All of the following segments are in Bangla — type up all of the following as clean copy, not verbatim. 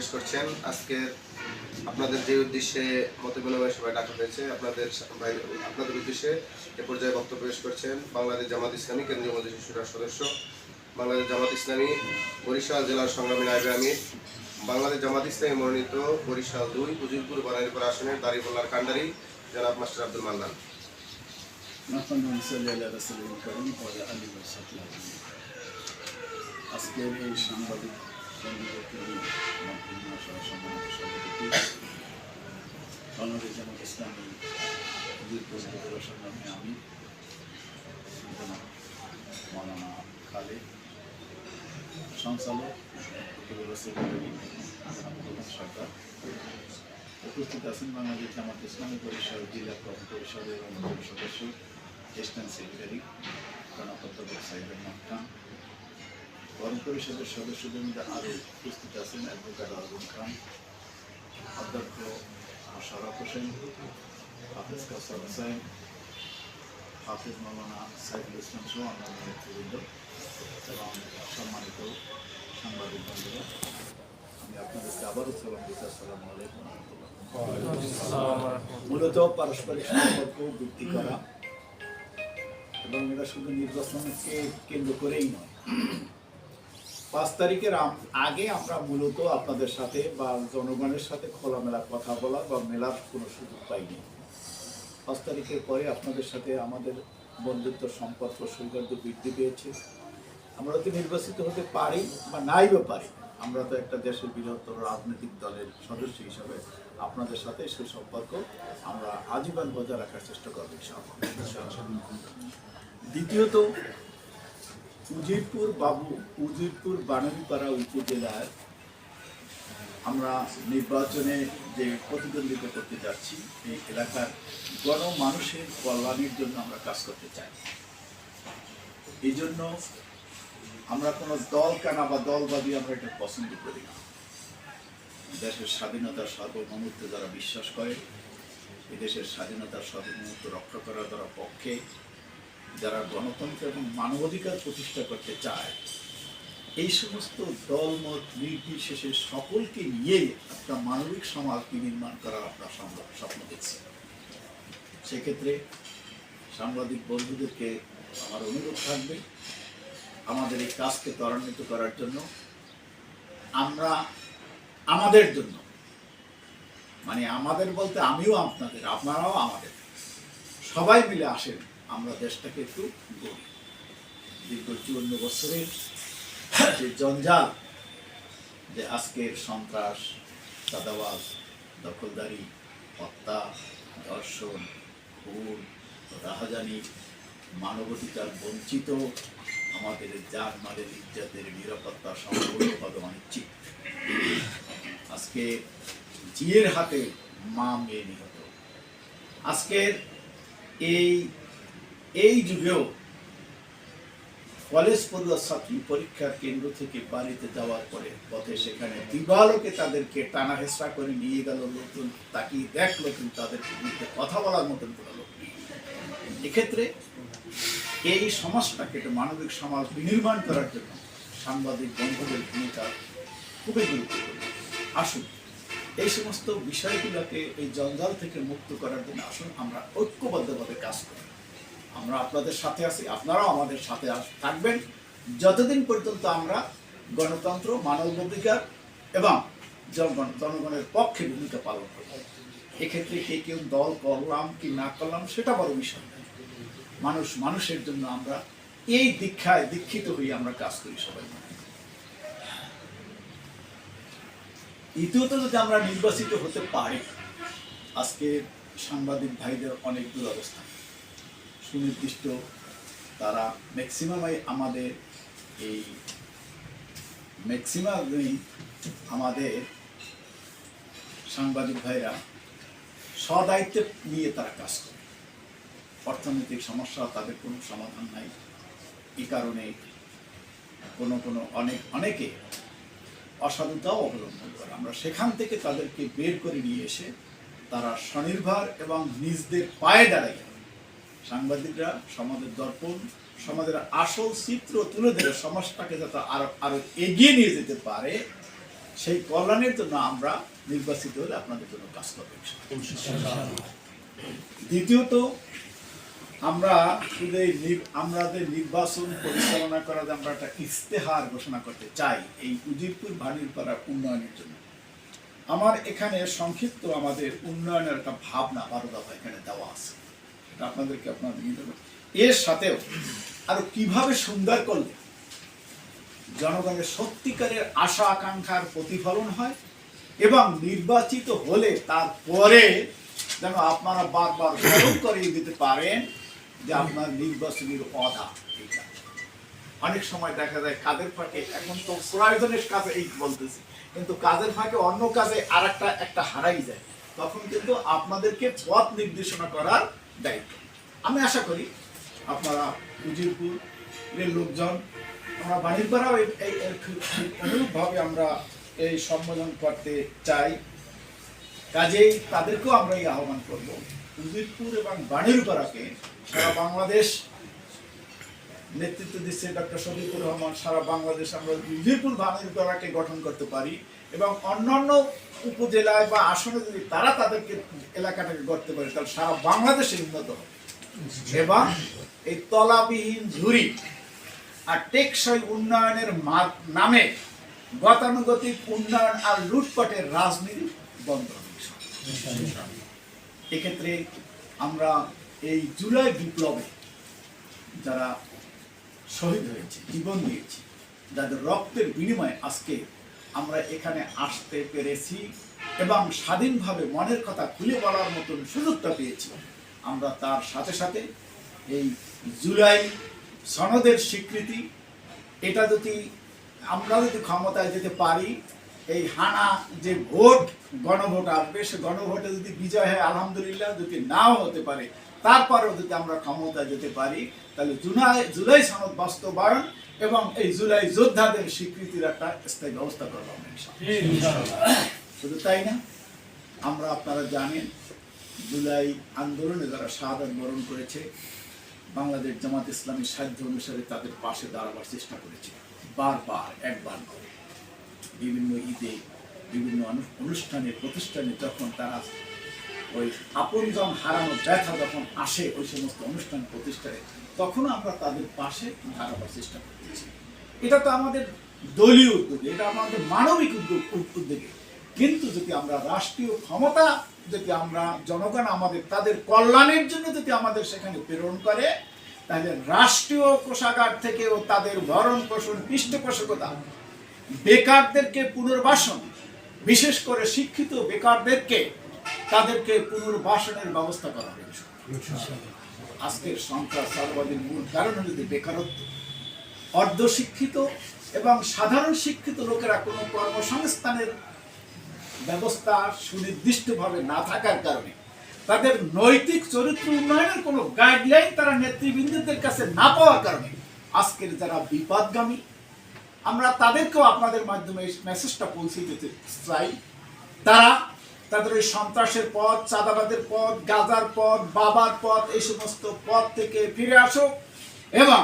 পেশ করছেন। আজকে আপনাদের যে উদ্দেশ্যে মত বিনিময় সভায় ডাকা হয়েছে, আপনাদের উদ্দেশ্যে এ পর্যায়ে বক্তব্য পেশ করছেন বাংলাদেশ জামাত ইসলামী কেন্দ্রীয় মজলিস শুরার সদস্য, বাংলাদেশ জামাত ইসলামী বরিশাল জেলার সংগ্রামী নায়েবে আমির, বাংলাদেশ জামাত ইসলামী মনোনীত বরিশাল ২ উজিরপুর বানারীপুর আসনের দাঁড়িপাল্লার কান্ডারি জনাব মাস্টার আব্দুল মান্নান। আজকের এই সাংবাদিক বাংলাদেশ জামাত ইসলামী সংগ্রামে আমি মৌলানা খালেদ সঞ্চালক সরকার উপস্থিত আছেন বাংলাদেশ জামাত ইসলামী পরিষদ জেলা পরিষদের অন্যতম সদস্য এসিস্ট্যান্ট সেক্রেটারি কর্মকর্তা সাইদ আহমদ খান, বরং পরিষদের সদস্যদের মধ্যে আরও উপস্থিত আছেন অ্যাডভোকেট আজম খান, অধ্যক্ষ শরাফ হোসেন, হাফেজ কাসার হোসেন, হাফেজ মৌলানা সাইদুল ইসলাম সহ অন্যান্য নেতৃবৃন্দ এবং সম্মানিত সাংবাদিক বন্ধুরা, আমি আপনাদেরকে আবারও সালাম দিচ্ছি। আসসালামু আলাইকুম। মূলত পারস্পরিক সম্পর্ক বৃদ্ধি করা এবং এটা শুধু নির্বাচনকে কেন্দ্র করেই নয়, 5 তারিখের আগে আমরা মূলত আপনাদের সাথে বা জনগণের সাথে খোলামেলা কথা বলা বা মেলার কোনো সুযোগ পাইনি। 5 তারিখের পরে আপনাদের সাথে আমাদের বন্ধুত্ব সম্পর্ক সৌহার্দ্য বৃদ্ধি পেয়েছে। আমরা তো নির্বাচিত হতে পারি বা নাইও পারি, আমরা তো একটা দেশের বৃহত্তর রাজনৈতিক দলের সদস্য হিসাবে আপনাদের সাথে সেই সম্পর্ক আমরা আজীবন বজায় রাখার চেষ্টা করব ইনশাআল্লাহ। দ্বিতীয়ত, উজিরপুর বানারীপাড়া উপজেলার আমরা নির্বাচনে যে প্রতিদ্বন্দ্বিতা করতে যাচ্ছি, এই এলাকার গণমানুষের কল্যাণের জন্য আমরা কাজ করতে চাই। এই জন্য আমরা কোনো দল কানা বা দলবাদী আমরা এটা পছন্দ করি না। দেশের স্বাধীনতার সার্বভৌমত্বে যারা বিশ্বাস করে, এদেশের স্বাধীনতার সার্বভৌমত্ব রক্ষা করার যারা পক্ষে, যারা গণতন্ত্র এবং মানবাধিকার প্রতিষ্ঠা করতে চায়, এই সমস্ত দলমত নির্বিশেষে সকলকে নিয়ে একটা মানবিক সমাজ নির্মাণ করার আপনার স্বপ্ন দেখছি। সেক্ষেত্রে সাংবাদিক বন্ধুদেরকে আমার অনুরোধ থাকবে, আমাদের এই কাজকে ত্বরান্বিত করার জন্য আমরা আমাদের জন্য, মানে আমাদের বলতে আমিও আপনাদের, আপনারাও আমাদের, সবাই মিলে আসেন আমরা দেশটাকে একটু গড়ি। দীর্ঘ 54 বছরের যে জঞ্জাল, যে আজকের সন্ত্রাস, চাঁদাবাজ, দখলদারি, হত্যা, ধর্ষণ, খুন, রাহাজানি, মানবাধিকার বঞ্চিত, আমাদের জান মালের ইজ্জতের নিরাপত্তা সম্পূর্ণভাবে অনিশ্চিত। আজকে জিয়ের হাতে মা মেয়ে নিহত। আজকের এই যুগেও কলেজ পড়ুয়া ছাত্রী পরীক্ষার কেন্দ্র থেকে বাড়িতে যাওয়ার পরে পথে সেখানে দিবালোকে তাদেরকে টানা হেঁচড়া করে নিয়ে গেল লোকজন, তাকিয়ে দেখলো, কিন্তু তাদেরকে বিরুদ্ধে কথা বলার মতন কোনো লোক নেই। এক্ষেত্রে এই সমাজটাকে একটা মানবিক সমাজ বিনির্মাণ করার জন্য সাংবাদিক বন্ধুদের ভূমিকা খুবই গুরুত্বপূর্ণ। আসুন এই সমস্ত বিষয়গুলোকে এই জঞ্জাল থেকে মুক্ত করার জন্য আসুন আমরা ঐক্যবদ্ধভাবে কাজ করি। আমরা আপনাদের সাথে আছি, আপনারাও আমাদের সাথে থাকবেন যতদিন পর্যন্ত আমরা গণতন্ত্র, মানবাধিকার এবং জনগণের পক্ষে ভূমিকা পালন করব। এক্ষেত্রে কেউ দল করলাম কি না করলাম সেটা বড় বিষয়। মানুষের জন্য আমরা এই দীক্ষায় দীক্ষিত হয়ে আমরা কাজ করি সবাই। দ্বিতীয়ত, যদি আমরা নির্বাচিত হতে পারি, আজকে সাংবাদিক ভাইদের অনেক দুরবস্থা, সুনির্দিষ্ট তারা ম্যাক্সিমামই আমাদের সাংবাদিক ভাইরা স্বদায়িত্বে নিয়ে তারা কাজ করে। অর্থনৈতিক সমস্যা, তাদের কোনো সমাধান নাই। এই কারণে অনেকে অসাধুতাও অবলম্বন করে। আমরা সেখান থেকে তাদেরকে বের করে নিয়ে এসে তারা স্বনির্ভর এবং নিজদের পায়ে দাঁড়ায় সাংবাদিকরা সমাজের দর্পণ, সমাজের আসল চিত্র তুলে ধরে সমাজটাকে যাতে আরো এগিয়ে নিয়ে যেতে পারে, সেই কল্যাণের জন্য আমরা নির্বাচিত হলে আপনাদের জন্য কাজ করবো। দ্বিতীয়ত, আমরা শুধু আমাদের নির্বাচন পরিচালনা করার আমরা একটা ইস্তেহার ঘোষণা করতে চাই এই উজিরপুর ভানিরপাড়া উন্নয়নের জন্য। আমার এখানে সংক্ষিপ্ত আমাদের উন্নয়নের একটা ভাবনা 12 দফা এখানে দেওয়া আছে, এটা আপনাদেরকে আপনারা নিয়ে দেবেন। এর সাথেও আরো কিভাবে সুন্দর করলে জনগণের সত্যিকারের আশা আকাঙ্ক্ষার প্রতিফলন হয় এবং নির্বাচিত হলে তারপরে যেন আপনারা বারবার স্মরণ করিয়ে দিতে পারেন যে আপনার নির্বাচনের অধা। অনেক সময় দেখা যায় কাজের ফাঁকে, এখন তো প্রয়োজনের কাজে এই বলতেছি, কিন্তু কাজের ফাঁকে অন্য কাজে আর একটা হারাই যায়, তখন কিন্তু আপনাদেরকে পথ নির্দেশনা করার দায়িত্ব। আমি আশা করি আপনারা উজিরপুরের লোকজন, আমরা বাণিজ্যরাও অনুরূপভাবে আমরা এই সম্মেলন করতে চাই, কাজেই তাদেরকেও আমরা এই আহ্বান করব উজিরপুর এবং বাণিজ্যরাকে সারা বাংলাদেশ নেতৃত্ব দিচ্ছে ডক্টর শফিকুর রহমান, সারা বাংলাদেশ আমরা উজিরপুর বাণিজ্যরাকে গঠন করতে পারি এবং অন্যান্য উপজেলায় বা আসনে যদি তারা তাদেরকে এলাকাটাকে গড়তে পারে তাহলে সারা বাংলাদেশে উন্নত হবে এবং এই তলাবিহীন ঝুরি আর টেকসই উন্নয়নের নামে গতানুগতিক উন্নয়ন আর লুটপাটের রাজনীতি বন্ধ হবে। এক্ষেত্রে আমরা এই জুলাই বিপ্লবে যারা শহীদ হয়েছে, জীবন দিয়েছে, যাদের রক্তের বিনিময়ে আজকে আমরা এখানে আসতে পেরেছি এবং স্বাধীনভাবে মনের কথা খুলে বলার মতন সুযোগটা পেয়েছি, আমরা তার সাথে সাথে এই জুলাই সনদের স্বীকৃতি, এটা যদি আমরা যদি ক্ষমতায় যেতে পারি, এই হানা যে ভোট গণভোট আসবে সে গণভোটে যদি বিজয় হয় আলহামদুলিল্লাহ, যদি নাও হতে পারে তারপরেও যদি আমরা ক্ষমতায় যেতে পারি তাহলে জুলাই সনদ বাস্তবায়ন এবং এই জুলাই যোদ্ধাদের স্বীকৃতির একটা স্থায়ী ব্যবস্থা করলাম। শুধু তাই না, আমরা আপনারা জানেন জুলাই আন্দোলনে যারা শাহাদাত বরণ করেছে, বাংলাদেশ জামাত ইসলামী সাধ্য অনুসারে তাদের পাশে দাঁড়াবার চেষ্টা করেছে বারবার, একবার করে বিভিন্ন ঈদে, বিভিন্ন অনুষ্ঠানে প্রতিষ্ঠানে, যখন তারা ওই আপনজন হারানো ব্যথা যখন আসে ওই সমস্ত অনুষ্ঠান প্রতিষ্ঠানে, তখনও আমরা তাদের পাশে দাঁড়াবার চেষ্টা করেছি। এটা তো আমাদের দলীয় উদ্যোগে, এটা আমাদের মানবিক উদ্যোগে, কিন্তু যদি আমরা রাষ্ট্রীয় ক্ষমতা, যদি আমরা জনগণ আমাদের তাদের কল্যাণের জন্য যদি আমাদের সেখানে প্রেরণ করে, তাহলে রাষ্ট্রীয় কোষাগার থেকেও তাদের ভরণ পোষণ, পৃষ্ঠপোষকতা, বেকারদেরকে পুনর্বাসন, বিশেষ করে শিক্ষিত বেকারদেরকে তাদেরকে পুনর্বাসনের ব্যবস্থা করা হয়েছে। আজকের সন্ত্রাসবাদের মূল কারণ হল যে বেকারত্ব, অর্ধশিক্ষিত এবং সাধারণ শিক্ষিত লোকেরা কোনো কর্মসংস্থানের ব্যবস্থা সুনির্দিষ্টভাবে না থাকার কারণে, তাদের নৈতিক চরিত্র উন্নয়নের কোনো গাইডলাইন তারা নেতৃবৃন্দদের কাছে না পাওয়ার কারণে আজকের যারা বিপদগামী, আমরা তাদেরকেও আপনাদের মাধ্যমে এই মেসেজটা পৌঁছে দিতে চাই। তারা তাদের ওই সন্ত্রাসের পথ, চাঁদাবাদের পথ, গাঁজার পথ, বাবার পথ, এই সমস্ত পথ থেকে ফিরে আসুক এবং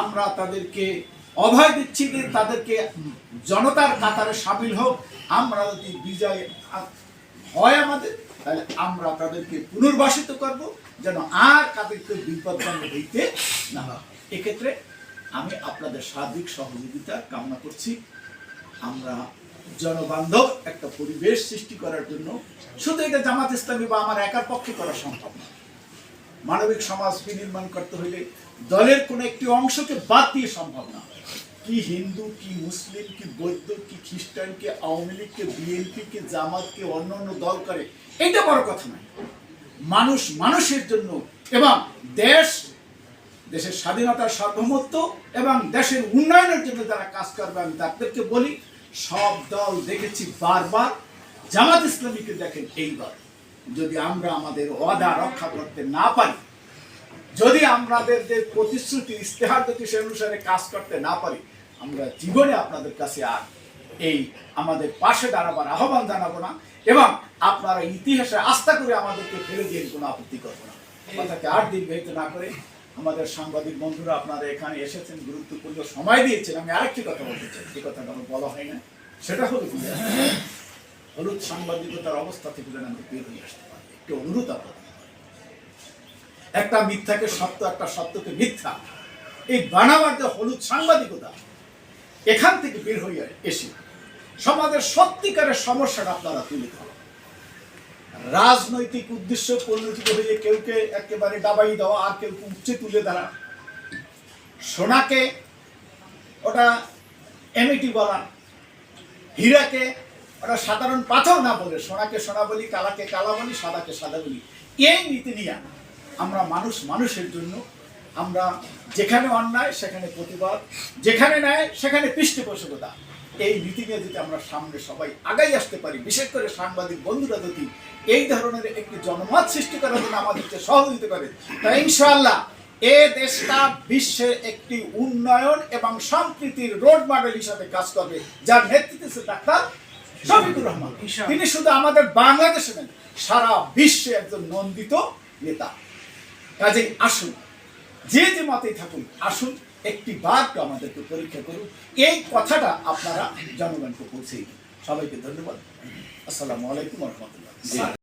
আমরা তাদেরকে অভয় দিচ্ছি যে তাদেরকে জনতার কাতারে সামিল হোক। আমরা যদি বিজয় হয় আমাদের, তাহলে আমরা তাদেরকে পুনর্বাসিত করব যেন আর তাদেরকে বিপদগামী হইতে না হয়। এক্ষেত্রে আমি আপনাদের সার্বিক সহযোগিতা কামনা করছি। আমরা জনবান্ধব একটা পরিবেশ সৃষ্টি করার জন্য, শুধু এটা জামাত ইসলামী বা আমার একার পক্ষে করা সম্ভব না। মানবিক সমাজ বিনির্মাণ করতে হলে দলের কোনো একটি অংশকে বাদ দিয়ে সম্ভব না। কি হিন্দু, কি মুসলিম, কি বৌদ্ধ, কি খ্রিস্টান, কে আওয়ামী লীগ, কে বিএনপি, কে জামাত, কে অন্যান্য দল করে, এটা বড় কথা নয়। মানুষ মানুষের জন্য এবং দেশের স্বাধীনতার সার্বভৌমত্ব এবং দেশের উন্নয়নের জন্য যারা কাজ করবে, আমি তাদেরকে বলি, সব দল দেখেছি বারবার, জামাত ইসলামীকে দেখেন এইবার। যদি আমরা আমাদের ওয়াদা রক্ষা করতে না পারি, যদি আমাদের যে প্রতিশ্রুতি ইস্তেহার যদি সে অনুসারে কাজ করতে না পারি, আমরা জীবনে আপনাদের কাছে আর এই আমাদের পাশে দাঁড়াবার আহ্বান জানাবো না এবং আপনারা ইতিহাসে আস্থা করে আমাদেরকে ফেলে দিয়ে কোনো আপত্তি করবো না। কথাকে আর দীর্ঘায়িত না করে, আমাদের সাংবাদিক বন্ধুরা আপনারা এখানে এসেছেন, গুরুত্বপূর্ণ সময় দিয়েছেন। আমি আরেকটি কথা বলতে চাই, যে কথাটা আমার বলা হয় না, সেটা হলো হলুদ সাংবাদিকতার অবস্থা থেকে যেন আমরা বের হয়ে আসতে পারি। একটি অনুরোধ আপনাদের, একটা মিথ্যাকে সত্য, একটা সত্যকে মিথ্যা, এই বানাবার যে হলুদ সাংবাদিকতা, এখান থেকে বের হয়ে এসে সমাজের সত্যিকারের সমস্যাটা আপনারা তুলে ধরেন। রাজনৈতিক উদ্দেশ্য পরিণত হয়ে কেউকে একেবারে ডাবাই দেওয়া, আর কেউ উচ্চে তুলে ধরা, সোনাকে ওটা এমইটি বলা, হীরাকে ওটা সাধারণ পাথর না বলে সোনাকে সোনা বলি, কালাকে কালা বলি, সাদাকে সাদা বলি, এই নীতি নিয়ে আমরা মানুষের জন্য আমরা যেখানে অন্যায় সেখানে প্রতিবাদ, যেখানে ন্যায় সেখানে পৃষ্ঠপোষকতা, এই নীতি নিয়ে যদি আমরা সামনে সবাই আগাই আসতে পারি, বিশেষ করে সাংবাদিক বন্ধুরা যদি এই ধরনের একটি জনমত সৃষ্টি করার জন্য আমাদেরকে সহযোগিতা করে, তাই ইনশাআল্লাহ এ দেশটা বিশ্বের একটি উন্নয়ন এবং সম্প্রীতির রোড মডেল হিসাবে কাজ করবে, যার নেতৃত্বে ডাক্তার শফিকুর রহমান। তিনি শুধু আমাদের বাংলাদেশে নেন, সারা বিশ্বে একজন নন্দিত নেতা। কাজেই আসুন, যে মতেই থাকুন, আসুন একটি বার তো আমাদেরকে পরীক্ষা করুন, এই কথাটা আপনারা জনগণকে পৌঁছে দিন। সবাইকে ধন্যবাদ। আসসালামু আলাইকুম ওয়া রাহমাতুল্লাহ।